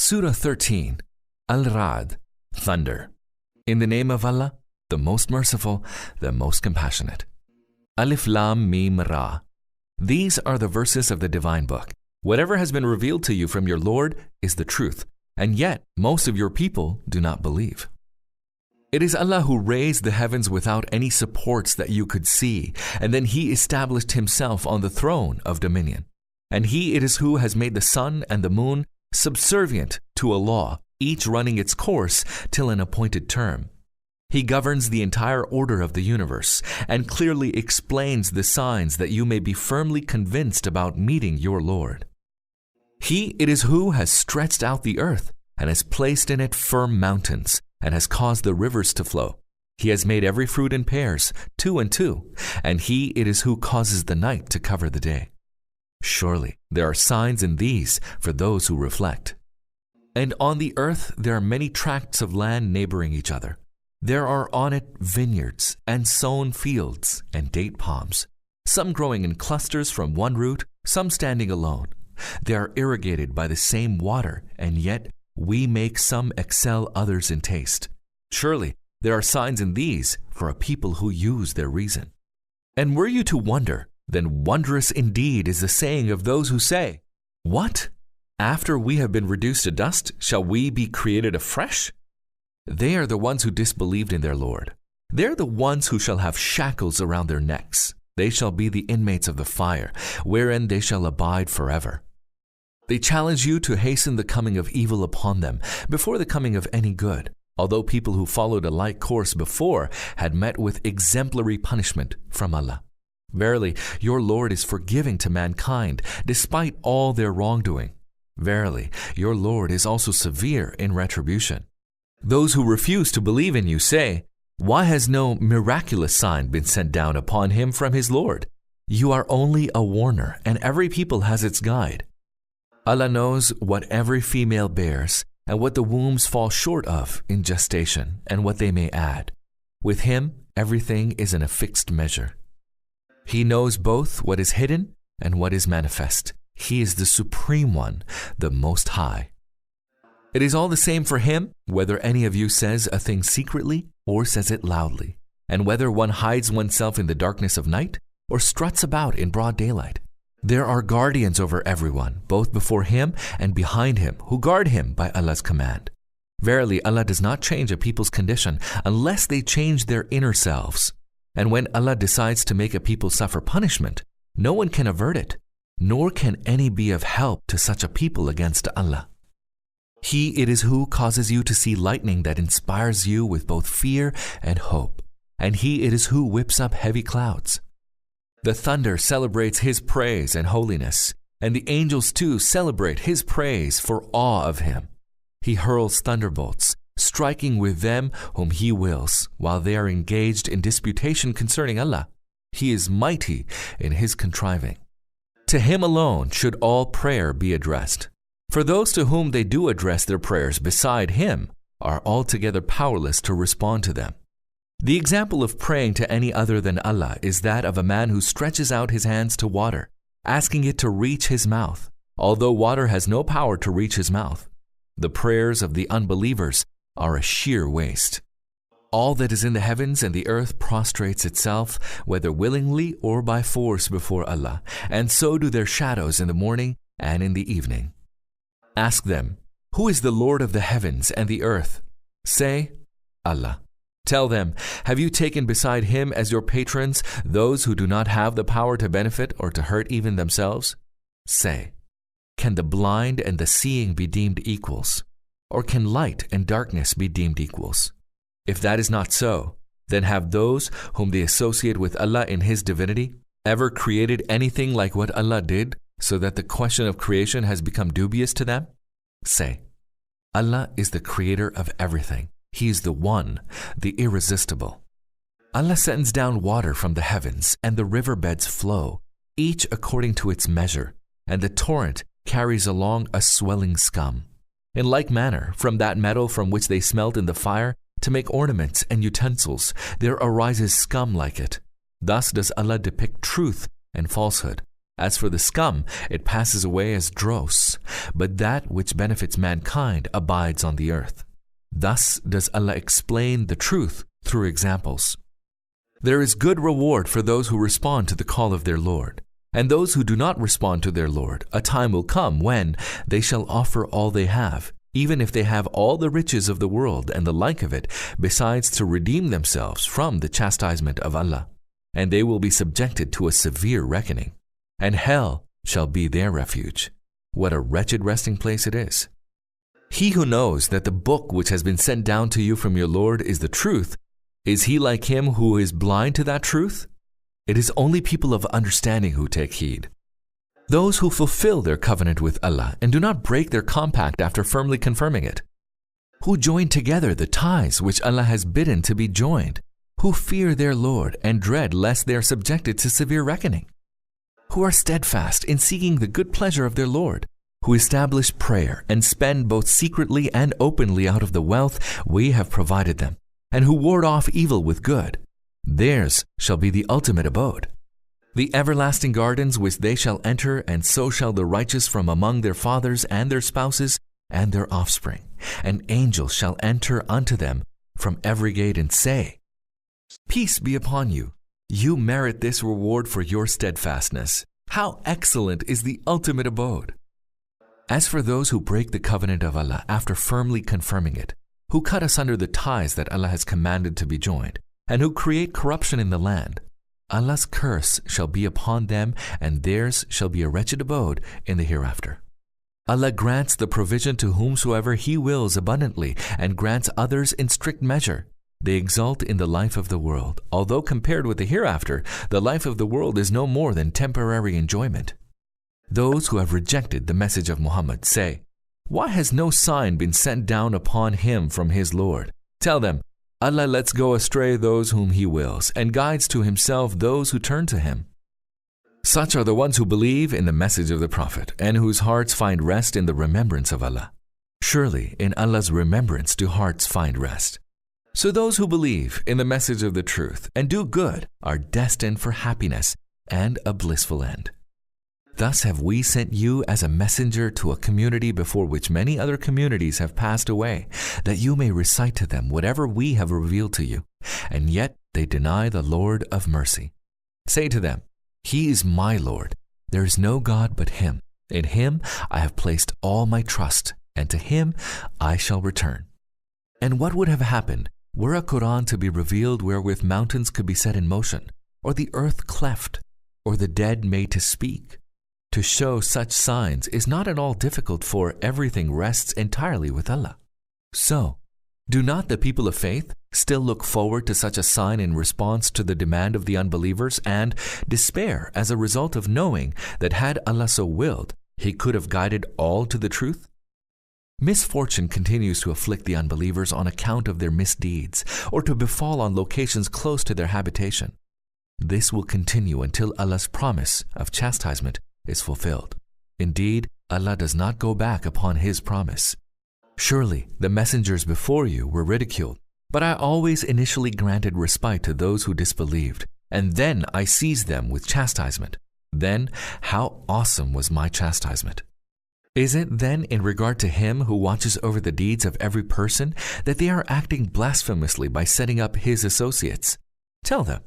Surah 13, Al-Ra'd, Thunder. In the name of Allah, the most merciful, the most compassionate. Alif Lam Mim Ra. These are the verses of the divine book. Whatever has been revealed to you from your Lord is the truth, and yet most of your people do not believe. It is Allah who raised the heavens without any supports that you could see, and then He established Himself on the throne of dominion. And He it is who has made the sun and the moon subservient to a law, each running its course till an appointed term. He governs the entire order of the universe and clearly explains the signs that you may be firmly convinced about meeting your Lord. He it is who has stretched out the earth and has placed in it firm mountains and has caused the rivers to flow. He has made every fruit in pairs, 2 and 2, and He it is who causes the night to cover the day. Surely there are signs in these for those who reflect. And on the earth there are many tracts of land neighboring each other. There are on it vineyards and sown fields and date palms, some growing in clusters from one root, some standing alone. They are irrigated by the same water, and yet we make some excel others in taste. Surely there are signs in these for a people who use their reason. And were you to wonder, then wondrous indeed is the saying of those who say, "What? After we have been reduced to dust, shall we be created afresh?" They are the ones who disbelieved in their Lord. They are the ones who shall have shackles around their necks. They shall be the inmates of the fire, wherein they shall abide forever. They challenge you to hasten the coming of evil upon them before the coming of any good, although people who followed a like course before had met with exemplary punishment from Allah. Verily, your Lord is forgiving to mankind despite all their wrongdoing. Verily, your Lord is also severe in retribution. Those who refuse to believe in you say, "Why has no miraculous sign been sent down upon him from his Lord?" You are only a warner, and every people has its guide. Allah knows what every female bears and what the wombs fall short of in gestation and what they may add. With Him, everything is in a fixed measure. He knows both what is hidden and what is manifest. He is the Supreme One, the Most High. It is all the same for Him whether any of you says a thing secretly or says it loudly, and whether one hides oneself in the darkness of night or struts about in broad daylight. There are guardians over everyone, both before Him and behind Him, who guard Him by Allah's command. Verily, Allah does not change a people's condition unless they change their inner selves. And when Allah decides to make a people suffer punishment, no one can avert it, nor can any be of help to such a people against Allah. He it is who causes you to see lightning that inspires you with both fear and hope, and He it is who whips up heavy clouds. The thunder celebrates His praise and holiness, and the angels too celebrate His praise for awe of Him. He hurls thunderbolts, striking with them whom He wills, while they are engaged in disputation concerning Allah. He is mighty in His contriving. To Him alone should all prayer be addressed. For those to whom they do address their prayers beside Him are altogether powerless to respond to them. The example of praying to any other than Allah is that of a man who stretches out his hands to water, asking it to reach his mouth, although water has no power to reach his mouth. The prayers of the unbelievers are a sheer waste. All that is in the heavens and the earth prostrates itself, whether willingly or by force, before Allah, and so do their shadows in the morning and in the evening. Ask them, "Who is the Lord of the heavens and the earth?" Say, "Allah." Tell them, "Have you taken beside Him as your patrons those who do not have the power to benefit or to hurt even themselves?" Say, "Can the blind and the seeing be deemed equals? Or can light and darkness be deemed equals? If that is not so, then have those whom they associate with Allah in His divinity ever created anything like what Allah did, so that the question of creation has become dubious to them?" Say, "Allah is the creator of everything. He is the One, the Irresistible. Allah sends down water from the heavens, and the riverbeds flow, each according to its measure, and the torrent carries along a swelling scum. In like manner, from that metal from which they smelt in the fire to make ornaments and utensils, there arises scum like it. Thus does Allah depict truth and falsehood. As for the scum, it passes away as dross, but that which benefits mankind abides on the earth. Thus does Allah explain the truth through examples. There is good reward for those who respond to the call of their Lord. And those who do not respond to their Lord, a time will come when they shall offer all they have, even if they have all the riches of the world and the like of it, besides to redeem themselves from the chastisement of Allah. And they will be subjected to a severe reckoning. And hell shall be their refuge. What a wretched resting place it is. He who knows that the book which has been sent down to you from your Lord is the truth, is he like him who is blind to that truth? It is only people of understanding who take heed. Those who fulfill their covenant with Allah and do not break their compact after firmly confirming it. Who join together the ties which Allah has bidden to be joined. Who fear their Lord and dread lest they are subjected to severe reckoning. Who are steadfast in seeking the good pleasure of their Lord. Who establish prayer and spend both secretly and openly out of the wealth we have provided them. And who ward off evil with good. Theirs shall be the ultimate abode. The everlasting gardens which they shall enter, and so shall the righteous from among their fathers and their spouses and their offspring. And angels shall enter unto them from every gate and say, Peace be upon you. You merit this reward for your steadfastness. How excellent is the ultimate abode. As for those who break the covenant of Allah after firmly confirming it, who cut asunder the ties that Allah has commanded to be joined, and who create corruption in the land, Allah's curse shall be upon them, and theirs shall be a wretched abode in the hereafter. Allah grants the provision to whomsoever He wills abundantly, and grants others in strict measure. They exult in the life of the world, although compared with the hereafter, the life of the world is no more than temporary enjoyment. Those who have rejected the message of Muhammad say, Why has no sign been sent down upon him from his Lord? Tell them, Allah lets go astray those whom He wills, and guides to Himself those who turn to Him. Such are the ones who believe in the message of the Prophet, and whose hearts find rest in the remembrance of Allah. Surely in Allah's remembrance do hearts find rest. So those who believe in the message of the truth and do good are destined for happiness and a blissful end. Thus have we sent you as a messenger to a community before which many other communities have passed away, that you may recite to them whatever we have revealed to you, and yet they deny the Lord of mercy. Say to them, He is my Lord. There is no God but Him. In Him I have placed all my trust, and to Him I shall return. And what would have happened were a Qur'an to be revealed wherewith mountains could be set in motion, or the earth cleft, or the dead made to speak? To show such signs is not at all difficult, for everything rests entirely with Allah. So, do not the people of faith still look forward to such a sign in response to the demand of the unbelievers, and despair as a result of knowing that had Allah so willed, He could have guided all to the truth? Misfortune continues to afflict the unbelievers on account of their misdeeds, or to befall on locations close to their habitation. This will continue until Allah's promise of chastisement is fulfilled. Indeed, Allah does not go back upon His promise. Surely the messengers before you were ridiculed, but I always initially granted respite to those who disbelieved, and then I seized them with chastisement. Then how awesome was my chastisement! Is it then in regard to Him who watches over the deeds of every person that they are acting blasphemously by setting up His associates? Tell them,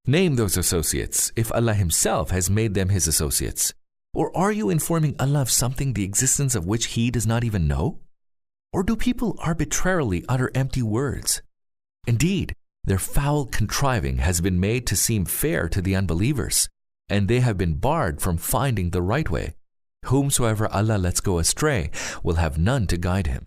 name those associates if Allah Himself has made them His associates. Or are you informing Allah of something the existence of which He does not even know? Or do people arbitrarily utter empty words? Indeed, their foul contriving has been made to seem fair to the unbelievers, and they have been barred from finding the right way. Whomsoever Allah lets go astray will have none to guide him.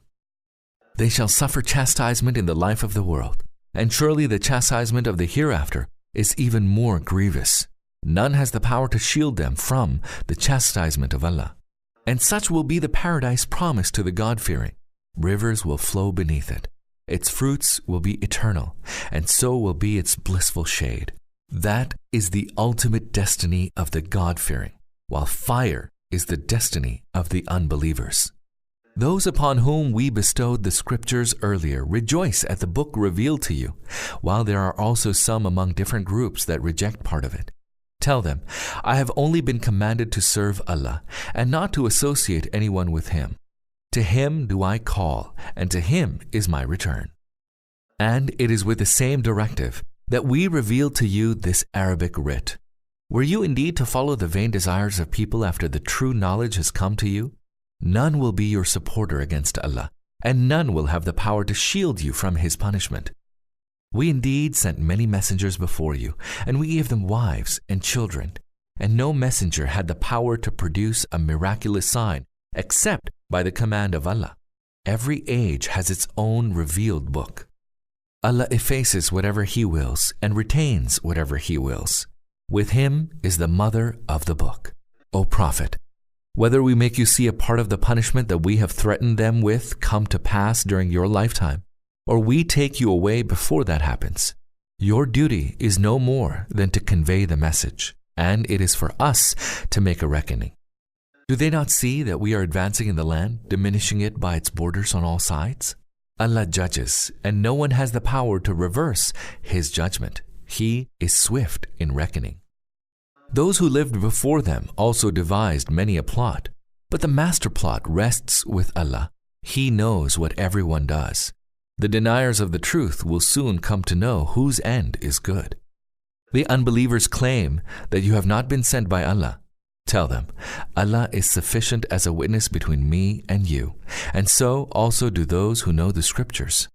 They shall suffer chastisement in the life of the world, and surely the chastisement of the hereafter is even more grievous. None has the power to shield them from the chastisement of Allah. And such will be the paradise promised to the God-fearing. Rivers will flow beneath it. Its fruits will be eternal, and so will be its blissful shade. That is the ultimate destiny of the God-fearing, while fire is the destiny of the unbelievers. Those upon whom we bestowed the scriptures earlier rejoice at the book revealed to you, while there are also some among different groups that reject part of it. Tell them, I have only been commanded to serve Allah and not to associate anyone with Him. To Him do I call, and to Him is my return. And it is with the same directive that we revealed to you this Arabic writ. Were you indeed to follow the vain desires of people after the true knowledge has come to you? None will be your supporter against Allah, and none will have the power to shield you from His punishment. We indeed sent many messengers before you, and we gave them wives and children, and no messenger had the power to produce a miraculous sign except by the command of Allah. Every age has its own revealed book. Allah effaces whatever He wills and retains whatever He wills. With Him is the mother of the book. O Prophet, whether we make you see a part of the punishment that we have threatened them with come to pass during your lifetime, or we take you away before that happens, your duty is no more than to convey the message, and it is for us to make a reckoning. Do they not see that we are advancing in the land, diminishing it by its borders on all sides? Allah judges, and no one has the power to reverse His judgment. He is swift in reckoning. Those who lived before them also devised many a plot, but the master plot rests with Allah. He knows what everyone does. The deniers of the truth will soon come to know whose end is good. The unbelievers claim that you have not been sent by Allah. Tell them, Allah is sufficient as a witness between me and you, and so also do those who know the scriptures.